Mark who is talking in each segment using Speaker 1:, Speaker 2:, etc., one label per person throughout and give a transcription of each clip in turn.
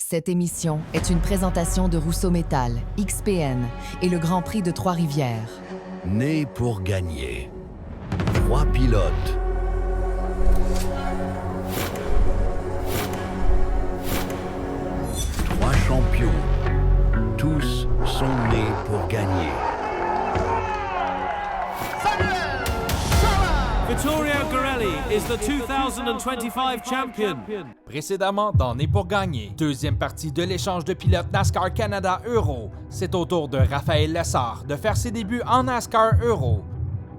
Speaker 1: Cette émission est une présentation de Rousseau Métal, XPN et le Grand Prix de Trois-Rivières.
Speaker 2: Né pour gagner. 3 pilotes. Trois champions. Tous sont nés pour gagner.
Speaker 3: Vittorio Garelli is the 2025 champion.
Speaker 4: Précédemment dans Né pour gagner, deuxième partie de l'échange de pilotes NASCAR Canada Euro. C'est au tour de Raphaël Lessard de faire ses débuts en NASCAR Euro.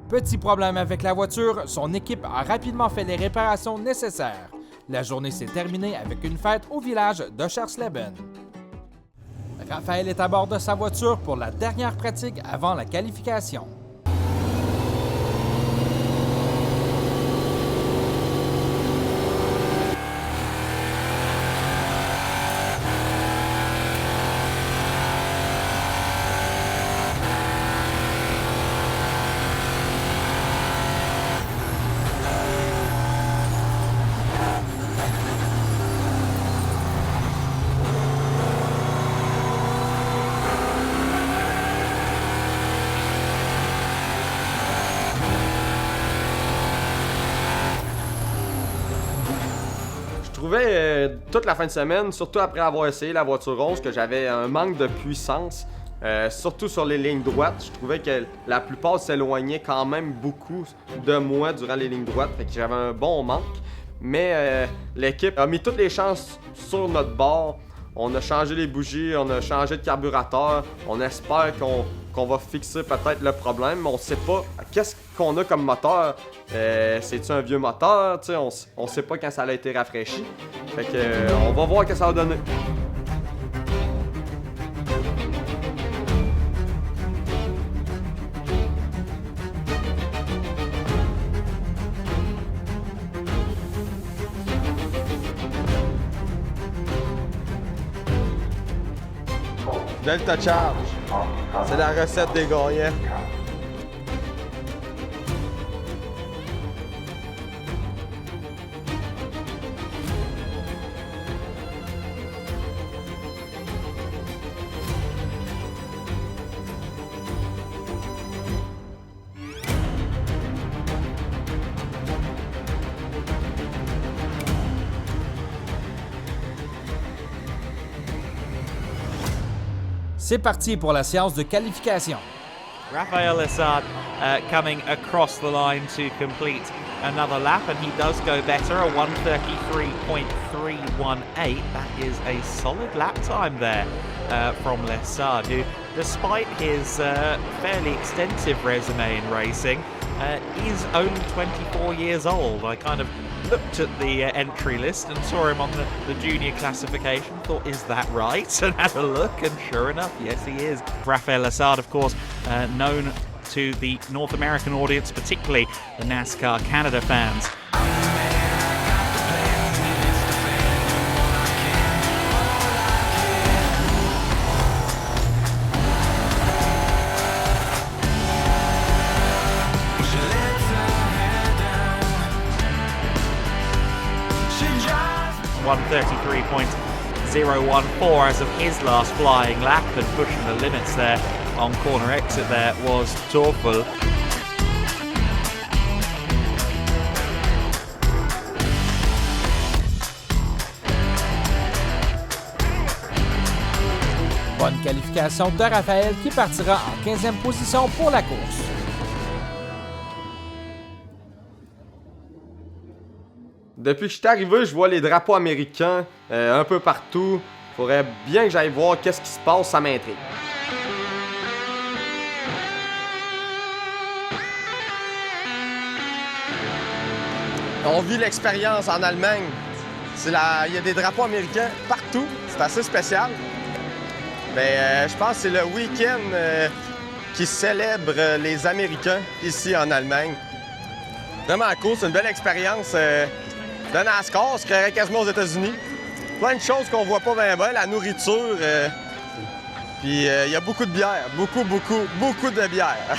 Speaker 4: Petit problème avec la voiture, son équipe a rapidement fait les réparations nécessaires. La journée s'est terminée avec une fête au village de Schersleben. Raphaël est à bord de sa voiture pour la dernière pratique avant la qualification.
Speaker 5: Je trouvais toute la fin de semaine, surtout après avoir essayé la voiture rose, que j'avais un manque de puissance, surtout sur les lignes droites. Je trouvais que la plupart s'éloignaient quand même beaucoup de moi durant les lignes droites, fait que j'avais un bon manque. Mais l'équipe a mis toutes les chances sur notre bord. On a changé les bougies, on a changé de carburateur. On espère qu'on va fixer peut-être le problème, mais on sait pas qu'est-ce qu'on a comme moteur. C'est-tu un vieux moteur? T'sais, on sait pas quand ça a été rafraîchi. Fait que on va voir ce que ça va donner. Delta Charge, c'est la recette des gagnants.
Speaker 4: C'est parti pour la séance de qualification.
Speaker 6: Raphaël Lessard coming across the line to complete another lap, and he does go better, a 1:33.318. That is a solid lap time there from Lessard, who, despite his fairly extensive resume in racing, is only 24 years old. I kind of looked at the entry list and saw him on the junior classification, thought, is that right? And had a look, and sure enough, yes he is. Raphaël Lessard, of course, known to the North American audience, particularly the NASCAR Canada fans. .133.014 as of his last flying lap, and pushing the limits there on corner exit there was Torfel.
Speaker 4: Bonne qualification de Raphaël qui partira en 15e position pour la course.
Speaker 5: Depuis que je suis arrivé, je vois les drapeaux américains un peu partout. Faudrait bien que j'aille voir qu'est-ce qui se passe, ça m'intrigue. On vit l'expérience en Allemagne. Il y a des drapeaux américains partout. C'est assez spécial. Mais je pense que c'est le week-end qui célèbre les Américains ici en Allemagne. Vraiment cool, c'est une belle expérience de NASCAR, on se créerait quasiment aux États-Unis. Plein de choses qu'on voit pas bien, la nourriture. Puis il y a beaucoup de bière, beaucoup de bière.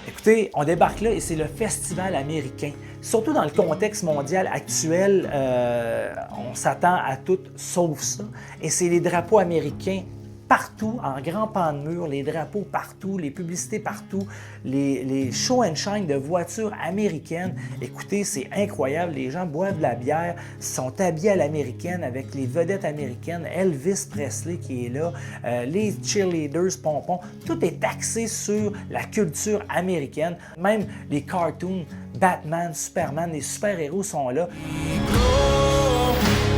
Speaker 7: Écoutez, on débarque là et c'est le festival américain. surtout dans le contexte mondial actuel, on s'attend à tout sauf ça. Et c'est les drapeaux américains partout, en grand pan de mur, les drapeaux partout, les publicités partout, les show and shine de voitures américaines. Écoutez, c'est incroyable, les gens boivent de la bière, sont habillés à l'américaine avec les vedettes américaines, Elvis Presley qui est là, les cheerleaders, pompons, tout est axé sur la culture américaine. Même les cartoons, Batman, Superman, les super-héros sont là.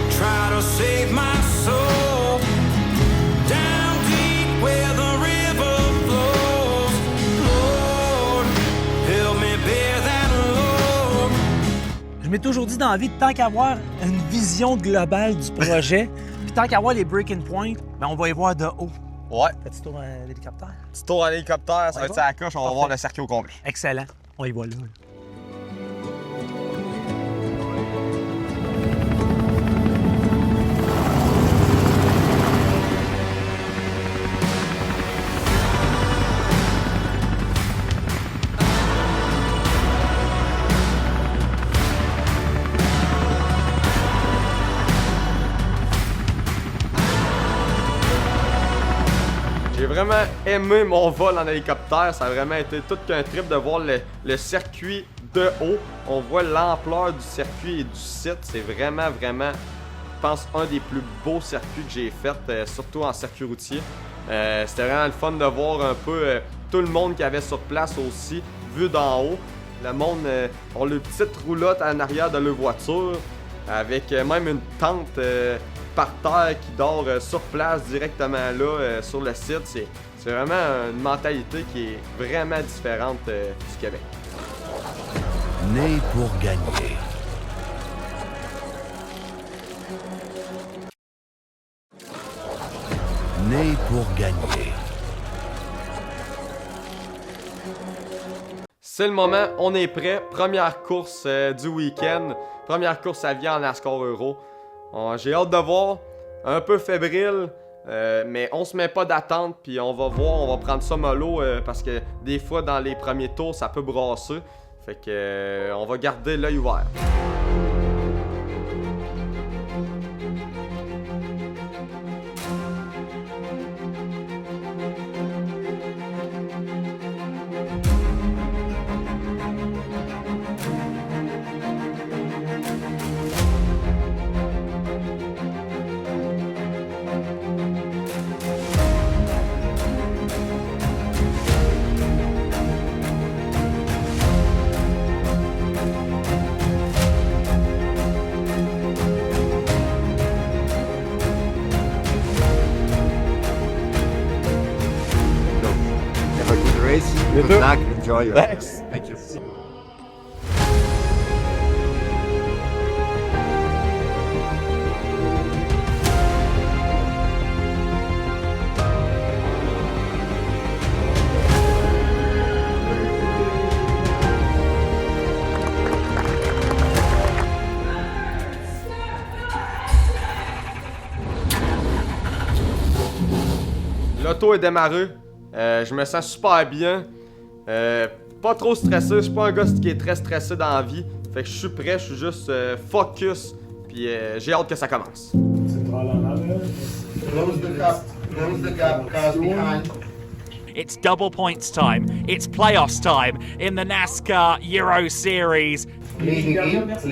Speaker 8: Try to save my soul. Down deep where the river flows. Lord, help me bear that load.
Speaker 7: Je m'ai toujours dit dans la vie, tant qu'avoir une vision globale du projet, puis tant qu'avoir les breaking points, ben on va y voir de haut.
Speaker 5: Ouais.
Speaker 7: Petit tour à l'hélicoptère.
Speaker 5: Petit tour à l'hélicoptère, ça va être à la coche, on va voir le circuit au complet.
Speaker 7: Excellent. On y va là.
Speaker 5: J'ai vraiment aimé mon vol en hélicoptère, ça a vraiment été tout qu'un trip de voir le circuit de haut. On voit l'ampleur du circuit et du site, c'est vraiment, je pense, un des plus beaux circuits que j'ai fait, surtout en circuit routier. C'était vraiment le fun de voir un peu tout le monde qui avait sur place aussi, vu d'en haut. Le monde ont le petite roulotte en arrière de leur voiture, avec même une tente par terre qui dort sur place directement là, sur le site. C'est vraiment une mentalité qui est vraiment différente du Québec.
Speaker 2: Né pour gagner. Né pour gagner.
Speaker 5: C'est le moment, on est prêt. Première course du week-end. Première course à vie en NASCAR Euro. J'ai hâte de voir. Un peu fébrile, mais on se met pas d'attente. Puis on va voir, on va prendre ça mollo parce que des fois dans les premiers tours, ça peut brasser. Fait que on va garder l'œil ouvert.
Speaker 2: Good luck, enjoy your
Speaker 5: Thanks.
Speaker 2: Thank you.
Speaker 5: L'auto est démarrée. Je me sens super bien. Pas trop stressé. Je suis pas un gars qui est très stressé dans la vie. Fait que je suis prêt. Je suis juste focus. Puis j'ai hâte que ça commence.
Speaker 8: Close the gap, cars behind.
Speaker 6: It's double points time. It's playoffs time in the NASCAR Euro Series.
Speaker 8: Leading in.
Speaker 9: Das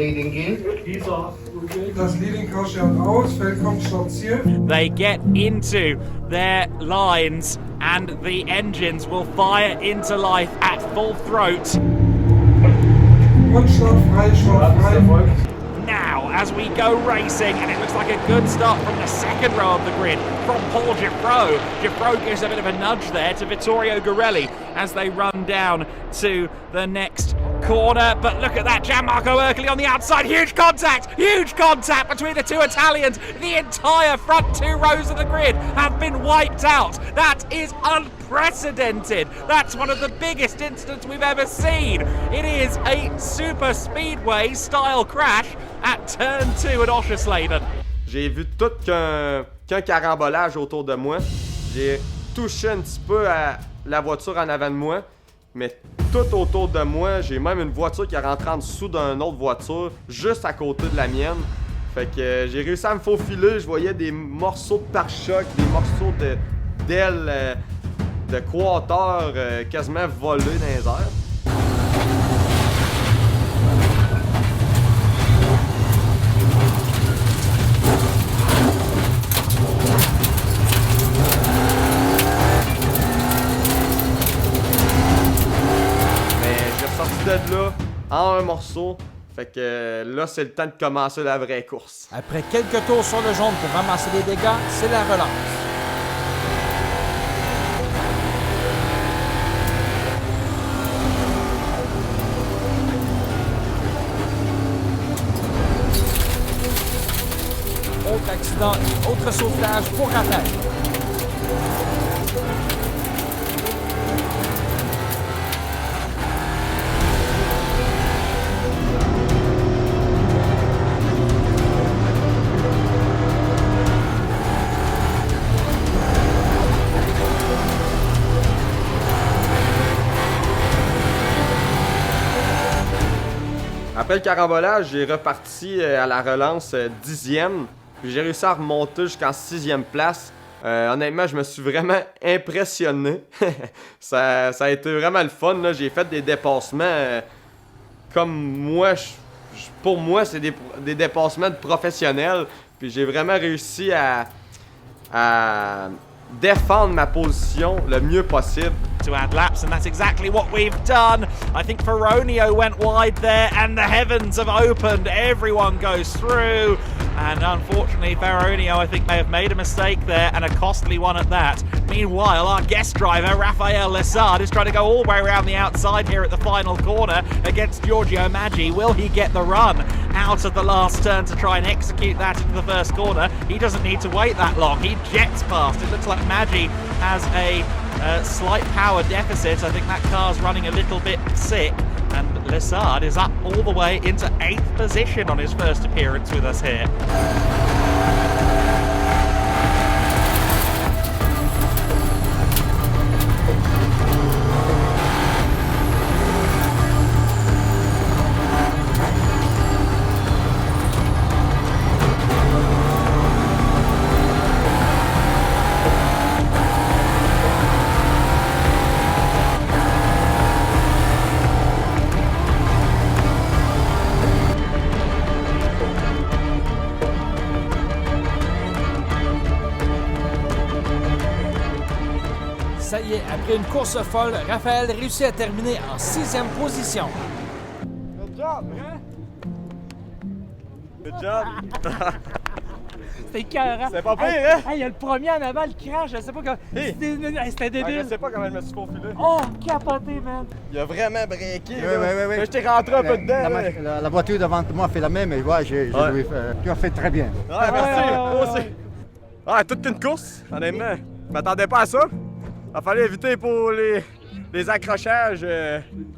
Speaker 9: Leading Car schaut aus, Feld kommt statiert.
Speaker 6: They get into their lines and the engines will fire into life at full throat.
Speaker 9: Und startfrei.
Speaker 6: Now, as we go racing, and it looks like a good start from the second row of the grid from Paul Giffreau. Giffreau gives a bit of a nudge there to Vittorio Gorelli as they run down to the next corner. But look at that, Gianmarco Ercoli on the outside. Huge contact between the two Italians. The entire front two rows of the grid have been wiped out. That is unprecedented. That's one of the biggest incidents we've ever seen. It is a super speedway style crash at turn 2 at Oschersleben.
Speaker 5: J'ai vu tout qu'un carambolage autour de moi. J'ai touché un petit peu à la voiture en avant de moi, mais tout autour de moi. J'ai même une voiture qui est rentrée en dessous d'une autre voiture, juste à côté de la mienne. Fait que j'ai réussi à me faufiler. Je voyais des morceaux de pare-choc, des morceaux d'ailes de quater quasiment volés dans les airs. De là, en un morceau. Fait que là, c'est le temps de commencer la vraie course.
Speaker 4: Après quelques tours sur le jaune pour ramasser les dégâts, c'est la relance. Autre accident et autre sauvetage pour Raphaël.
Speaker 5: Après le carambolage, j'ai reparti à la relance 10e. Puis j'ai réussi à remonter jusqu'en 6e place. Honnêtement, je me suis vraiment impressionné. ça a été vraiment le fun. Là. J'ai fait des dépassements comme moi. Pour moi, c'est des dépassements de professionnels. Puis j'ai vraiment réussi à défendre ma position le mieux possible.
Speaker 6: To add laps, and that's exactly what we've done. I think Ferronio went wide there, and the heavens have opened. Everyone goes through, and unfortunately, Ferronio, I think, may have made a mistake there, and a costly one at that. Meanwhile, our guest driver, Raphael Lessard, is trying to go all the way around the outside here at the final corner against Giorgio Maggi. Will he get the run out of the last turn to try and execute that into the first corner? He doesn't need to wait that long. He jets past. It looks like Maggi has a slight power deficit. I think that car's running a little bit sick, and Lessard is up all the way into 8th position on his first appearance with us here.
Speaker 4: Ça y est, après une course folle, Raphaël réussit à terminer en 6e position.
Speaker 5: Good job, hein? Good job!
Speaker 7: C'était écœurant.
Speaker 5: C'est pas pire, hein?
Speaker 7: Hey, il y a le premier en avant, le crash, je sais pas comment.
Speaker 5: Hey.
Speaker 7: C'était débile.
Speaker 5: Je sais pas comment je me suis faufilé.
Speaker 7: Oh, capoté, man.
Speaker 5: Il a vraiment breaké.
Speaker 10: Oui.
Speaker 5: Je t'ai rentré un peu dedans.
Speaker 10: La voiture devant moi fait la même, et ouais, tu as fait très bien.
Speaker 5: Ouais, merci. Moi aussi. Ouais, toute une course, honnêtement. Je m'attendais pas à ça. Il fallait éviter pour les accrochages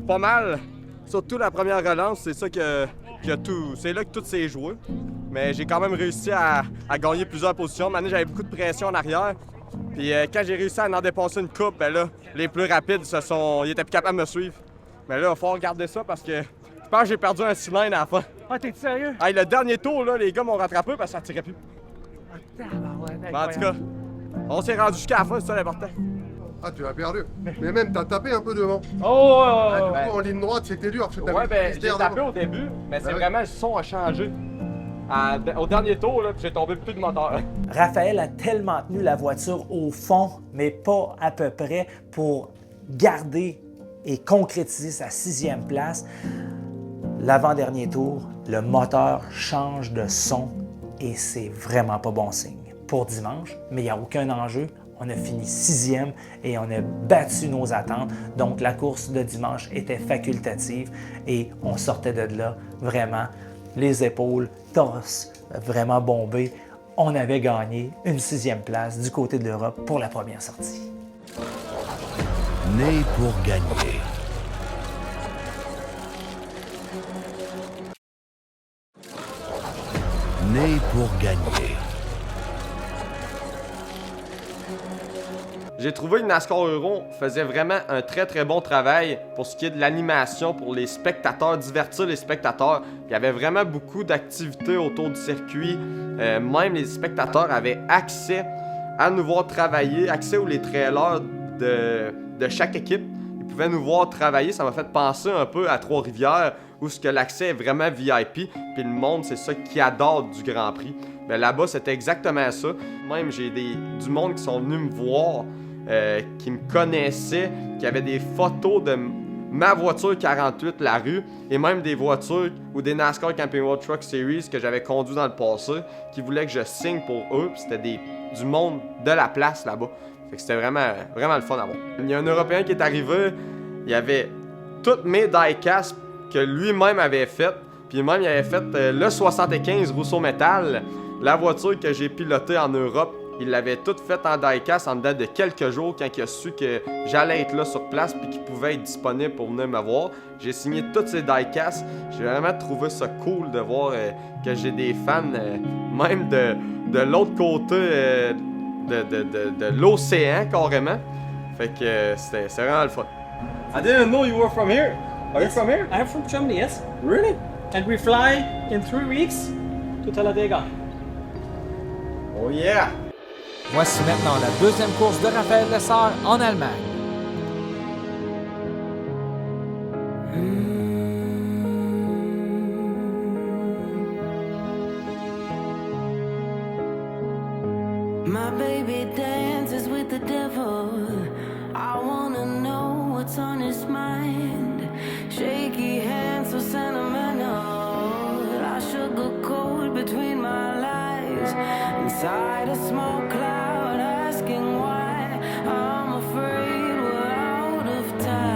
Speaker 5: pas mal. Surtout la première relance, c'est ça c'est là que tout s'est joué. Mais j'ai quand même réussi à gagner plusieurs positions. Maintenant, j'avais beaucoup de pression en arrière. Puis quand j'ai réussi à en dépasser une coupe, ben là, les plus rapides, ils étaient plus capables de me suivre. Mais là, il va falloir garder ça parce que je pense que j'ai perdu un cylindre à la fin.
Speaker 7: Ah, t'es sérieux?
Speaker 5: Hey, le dernier tour, là, les gars m'ont rattrapé parce que ça tirait plus. Ben, en tout cas, on s'est rendu jusqu'à la fin, c'est ça l'important.
Speaker 9: Ah, tu as perdu. Mais même, t'as tapé un peu devant.
Speaker 5: Oh!
Speaker 9: Du coup, en ligne droite, c'était dur.
Speaker 5: Ouais, ben, j'ai tapé au début, mais c'est vraiment le son a changé. Au dernier tour, là, puis j'ai tombé plus de moteur.
Speaker 7: Raphaël a tellement tenu la voiture au fond, mais pas à peu près, pour garder et concrétiser sa 6e place. L'avant-dernier tour, le moteur change de son et c'est vraiment pas bon signe pour dimanche, mais il n'y a aucun enjeu. On a fini 6e et on a battu nos attentes. Donc, la course de dimanche était facultative et on sortait de là vraiment les épaules, torse vraiment bombé. On avait gagné une 6e place du côté de l'Europe pour la première sortie.
Speaker 2: Né pour gagner. Né pour gagner.
Speaker 5: J'ai trouvé que NASCAR Euro faisait vraiment un très très bon travail pour ce qui est de l'animation pour les spectateurs, divertir les spectateurs. Il y avait vraiment beaucoup d'activités autour du circuit. Même les spectateurs avaient accès à nous voir travailler, accès aux les trailers de chaque équipe. Ils pouvaient nous voir travailler. Ça m'a fait penser un peu à Trois-Rivières où ce que l'accès est vraiment VIP. Puis le monde, c'est ça qui adore du Grand Prix. Ben là-bas, c'était exactement ça. Même j'ai du monde qui sont venus me voir, qui me connaissaient, qui avaient des photos de ma voiture 48 la rue et même des voitures ou des NASCAR Camping World Truck Series que j'avais conduit dans le passé, qui voulaient que je signe pour eux. Puis c'était du monde de la place là-bas. Fait que c'était vraiment, vraiment le fun à voir. Il y a un Européen qui est arrivé, il avait toutes mes die-casts que lui-même avait faites. Puis même, il avait fait le 75 Rousseau Metal, la voiture que j'ai pilotée en Europe. Il l'avait toute faite en die-cast en dedans de quelques jours quand il a su que j'allais être là sur place puis qu'il pouvait être disponible pour venir me voir. J'ai signé toutes ces die-casts. J'ai vraiment trouvé ça cool de voir que j'ai des fans, même de l'autre côté de l'océan carrément. Fait que c'est vraiment le fun.
Speaker 11: I didn't know you were from here. Are you from here?
Speaker 12: I'm from Germany, yes.
Speaker 11: Really?
Speaker 12: And we fly in 3 weeks to Talladega.
Speaker 5: Oh yeah!
Speaker 4: Voici maintenant la deuxième course de Raphaël Lessard en Allemagne.
Speaker 13: My baby dances with the devil. I wanna know what's on his mind. Shaky hands so sentimental. I sugarcoat between my lies. Inside a small cloud asking why. I'm afraid we're out of time.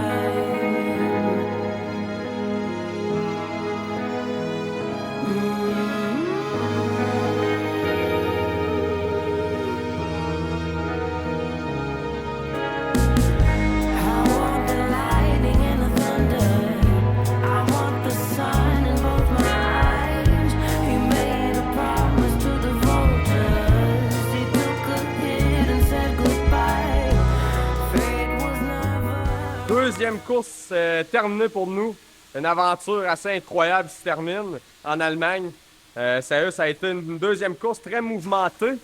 Speaker 5: Deuxième course terminée pour nous. Une aventure assez incroyable qui se termine en Allemagne. Sérieux, ça a été une deuxième course très mouvementée,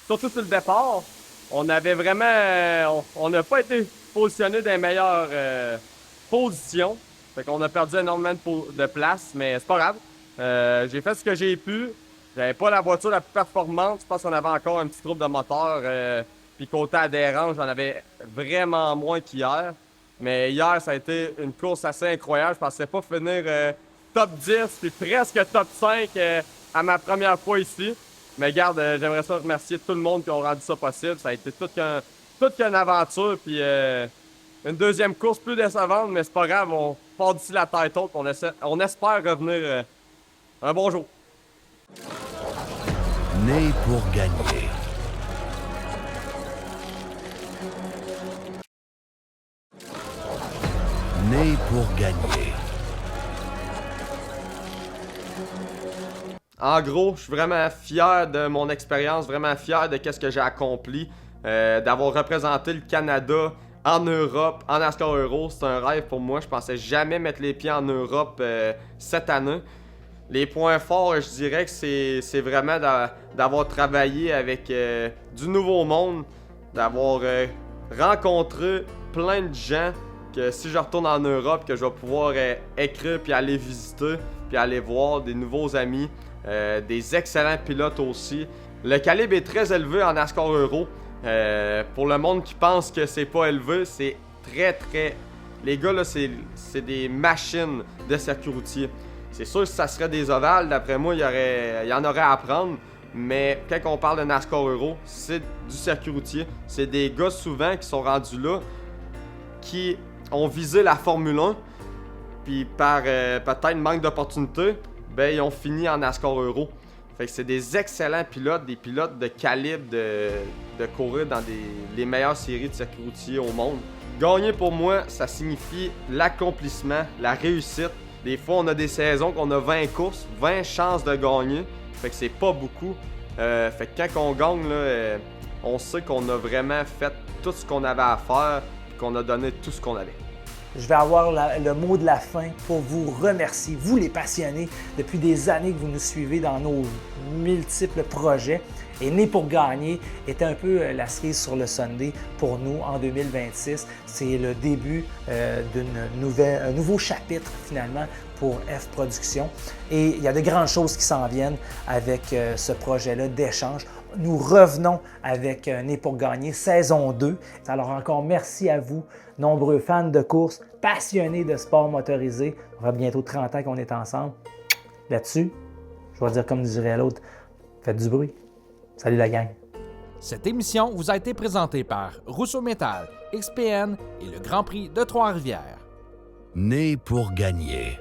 Speaker 5: surtout sur le départ. On avait vraiment... on n'a pas été positionné dans les meilleures positions. Fait qu'on a perdu énormément de place, mais c'est pas grave. J'ai fait ce que j'ai pu. J'avais pas la voiture la plus performante. Je pense qu'on avait encore un petit trouble de moteur. Puis côté adhérence, j'en avais vraiment moins qu'hier. Mais hier, ça a été une course assez incroyable. Je pensais pas finir top 10 puis presque top 5 à ma première fois ici. Mais regarde, j'aimerais ça remercier tout le monde qui ont rendu ça possible. Ça a été toute qu'une aventure. Puis une deuxième course plus décevante, mais c'est pas grave. On part d'ici la tête haute. On espère revenir un bon jour.
Speaker 2: Né pour gagner. Né pour gagner.
Speaker 5: En gros, je suis vraiment fier de mon expérience, vraiment fier de ce que j'ai accompli, d'avoir représenté le Canada en Europe, en NASCAR Euro. C'est un rêve pour moi. Je pensais jamais mettre les pieds en Europe cette année. Les points forts, je dirais que c'est vraiment d'avoir travaillé avec du nouveau monde, d'avoir rencontré plein de gens que si je retourne en Europe, que je vais pouvoir écrire puis aller visiter, puis aller voir des nouveaux amis, des excellents pilotes aussi. Le calibre est très élevé en NASCAR Euro. Pour le monde qui pense que c'est pas élevé, c'est très... Les gars, là, c'est des machines de circuit routier. C'est sûr que si ça serait des ovales, d'après moi, il y en aurait à apprendre. Mais quand on parle de NASCAR Euro, c'est du circuit routier. C'est des gars souvent qui sont rendus là, qui ont visé la Formule 1, puis par peut-être manque d'opportunité, ben ils ont fini en NASCAR Euro. Fait que c'est des excellents pilotes, des pilotes de calibre de courir dans les meilleures séries de circuits routiers au monde. Gagner pour moi, ça signifie l'accomplissement, la réussite. Des fois, on a des saisons qu'on a 20 courses, 20 chances de gagner. Fait que c'est pas beaucoup. Fait que quand on gagne, là, on sait qu'on a vraiment fait tout ce qu'on avait à faire et qu'on a donné tout ce qu'on avait.
Speaker 7: Je vais avoir le mot de la fin pour vous remercier, vous les passionnés, depuis des années que vous nous suivez dans nos multiples projets. Et Né pour gagner était un peu la cerise sur le sundae pour nous en 2026. C'est le début d'un nouveau chapitre finalement pour F Productions. Et il y a de grandes choses qui s'en viennent avec ce projet-là d'échange. Nous revenons avec Né pour gagner, saison 2. Alors encore merci à vous, nombreux fans de course, passionnés de sport motorisé. Ça va bientôt 30 ans qu'on est ensemble. Là-dessus, je vais dire comme dirait l'autre, faites du bruit. Salut la gang!
Speaker 4: Cette émission vous a été présentée par Rousseau Métal, XPN et le Grand Prix de Trois-Rivières.
Speaker 2: Né pour gagner.